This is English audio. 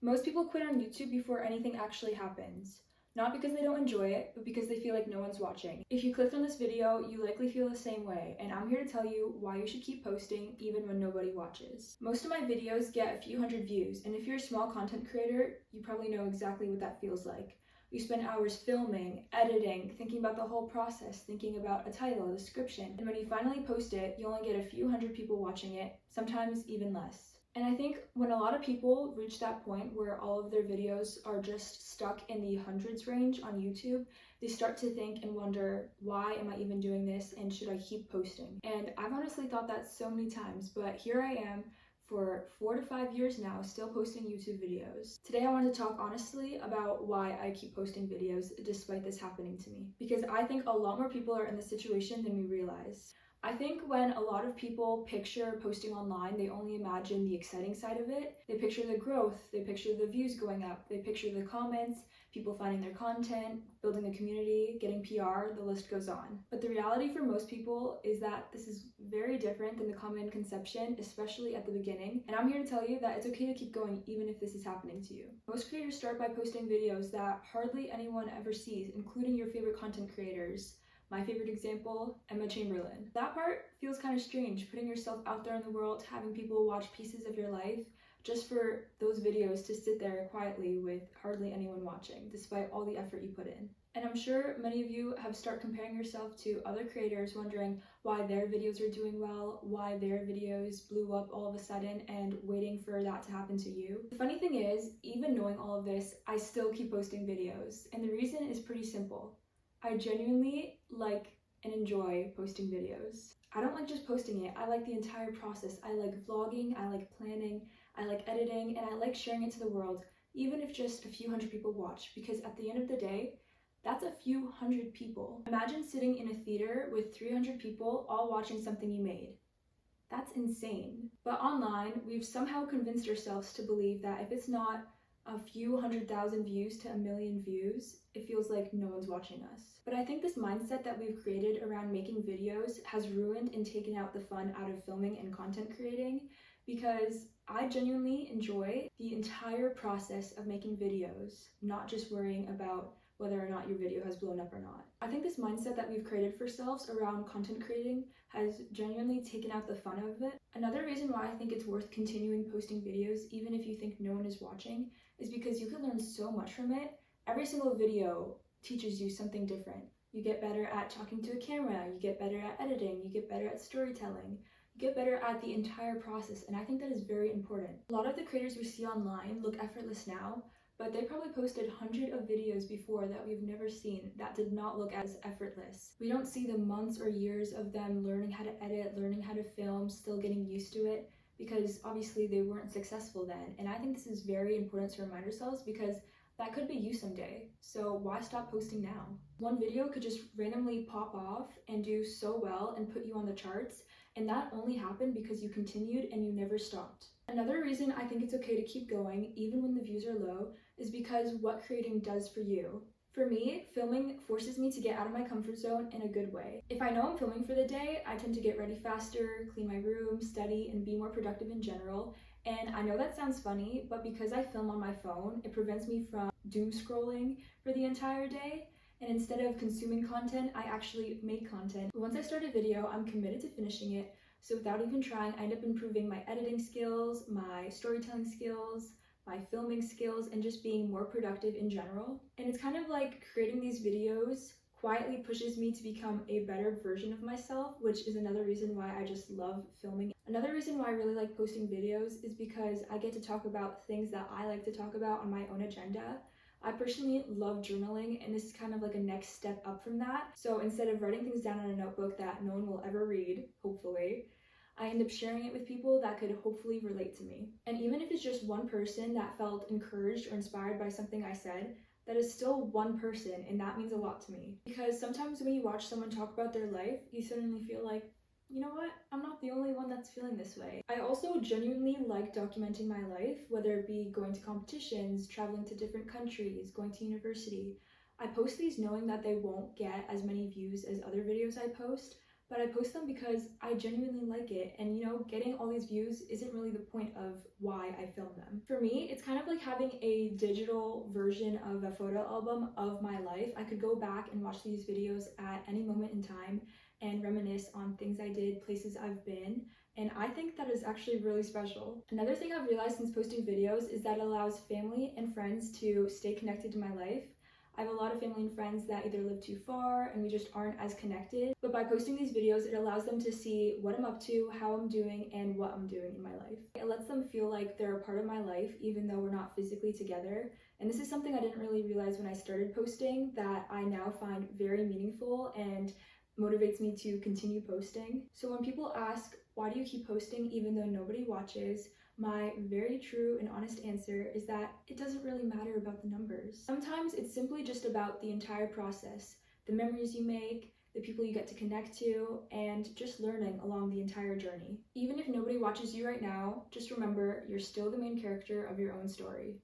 Most people quit on YouTube before anything actually happens. Not because they don't enjoy it, but because they feel like no one's watching. If you clicked on this video, you likely feel the same way, and I'm here to tell you why you should keep posting even when nobody watches. Most of my videos get a few hundred views, and if you're a small content creator, you probably know exactly what that feels like. You spend hours filming, editing, thinking about the whole process, thinking about a title, a description, and when you finally post it, you only get a few hundred people watching it, sometimes even less. And I think when a lot of people reach that point where all of their videos are just stuck in the hundreds range on YouTube, they start to think and wonder, why am I even doing this, and should I keep posting? And I've honestly thought that so many times, but here I am for 4 to 5 years now, still posting YouTube videos. Today I want to talk honestly about why I keep posting videos despite this happening to me. Because I think a lot more people are in this situation than we realize. I think when a lot of people picture posting online, they only imagine the exciting side of it. They picture the growth, they picture the views going up, they picture the comments, people finding their content, building a community, getting PR, the list goes on. But the reality for most people is that this is very different than the common conception, especially at the beginning. And I'm here to tell you that it's okay to keep going even if this is happening to you. Most creators start by posting videos that hardly anyone ever sees, including your favorite content creators. My favorite example, Emma Chamberlain. That part feels kind of strange, putting yourself out there in the world, having people watch pieces of your life, just for those videos to sit there quietly with hardly anyone watching, despite all the effort you put in. And I'm sure many of you have started comparing yourself to other creators, wondering why their videos are doing well, why their videos blew up all of a sudden, and waiting for that to happen to you. The funny thing is, even knowing all of this, I still keep posting videos, and the reason is pretty simple. I genuinely like and enjoy posting videos. I don't like just posting it, I like the entire process. I like vlogging, I like planning, I like editing, and I like sharing it to the world, even if just a few hundred people watch, because at the end of the day, that's a few hundred people. Imagine sitting in a theater with 300 people all watching something you made. That's insane. But online, we've somehow convinced ourselves to believe that if it's not a few 100,000 views to 1 million views, it feels like no one's watching us. But I think this mindset that we've created around making videos has ruined and taken out the fun out of filming and content creating, because I genuinely enjoy the entire process of making videos, not just worrying about whether or not your video has blown up or not. I think this mindset that we've created for ourselves around content creating has genuinely taken out the fun of it. Another reason why I think it's worth continuing posting videos, even if you think no one is watching, is because you can learn so much from it. Every single video teaches you something different. You get better at talking to a camera, you get better at editing, you get better at storytelling, you get better at the entire process, and I think that is very important. A lot of the creators we see online look effortless now, but they probably posted hundreds of videos before that we've never seen that did not look as effortless. We don't see the months or years of them learning how to edit, learning how to film, still getting used to it, because obviously they weren't successful then. And I think this is very important to remind ourselves, because that could be you someday. So why stop posting now? One video could just randomly pop off and do so well and put you on the charts, and that only happened because you continued and you never stopped. Another reason I think it's okay to keep going even when the views are low is because what creating does for you. For me, filming forces me to get out of my comfort zone in a good way. If I know I'm filming for the day, I tend to get ready faster, clean my room, study, and be more productive in general. And I know that sounds funny, but because I film on my phone, it prevents me from doom scrolling for the entire day. And instead of consuming content, I actually make content. Once I start a video, I'm committed to finishing it. So without even trying, I end up improving my editing skills, my storytelling skills, my filming skills, and just being more productive in general. And it's kind of like creating these videos quietly pushes me to become a better version of myself, which is another reason why I just love filming. Another reason why I really like posting videos is because I get to talk about things that I like to talk about on my own agenda. I personally love journaling, and this is kind of like a next step up from that. So instead of writing things down in a notebook that no one will ever read, hopefully, I end up sharing it with people that could hopefully relate to me. And even if it's just one person that felt encouraged or inspired by something I said, that is still one person, and that means a lot to me. Because sometimes when you watch someone talk about their life, you suddenly feel like, you know what, I'm not the only one that's feeling this way. I also genuinely like documenting my life, whether it be going to competitions, traveling to different countries, going to university. I post these knowing that they won't get as many views as other videos I post, but I post them because I genuinely like it, and getting all these views isn't really the point of why I film them. For me, it's kind of like having a digital version of a photo album of my life. I could go back and watch these videos at any moment in time and reminisce on things I did, places I've been, and I think that is actually really special. Another thing I've realized since posting videos is that it allows family and friends to stay connected to my life. I have a lot of family and friends that either live too far and we just aren't as connected, but by posting these videos, it allows them to see what I'm up to, how I'm doing, and what I'm doing in my life. It lets them feel like they're a part of my life even though we're not physically together, and this is something I didn't really realize when I started posting that I now find very meaningful and motivates me to continue posting. So when people ask, why do you keep posting even though nobody watches? My very true and honest answer is that it doesn't really matter about the numbers. Sometimes it's simply just about the entire process, the memories you make, the people you get to connect to, and just learning along the entire journey. Even if nobody watches you right now, just remember you're still the main character of your own story.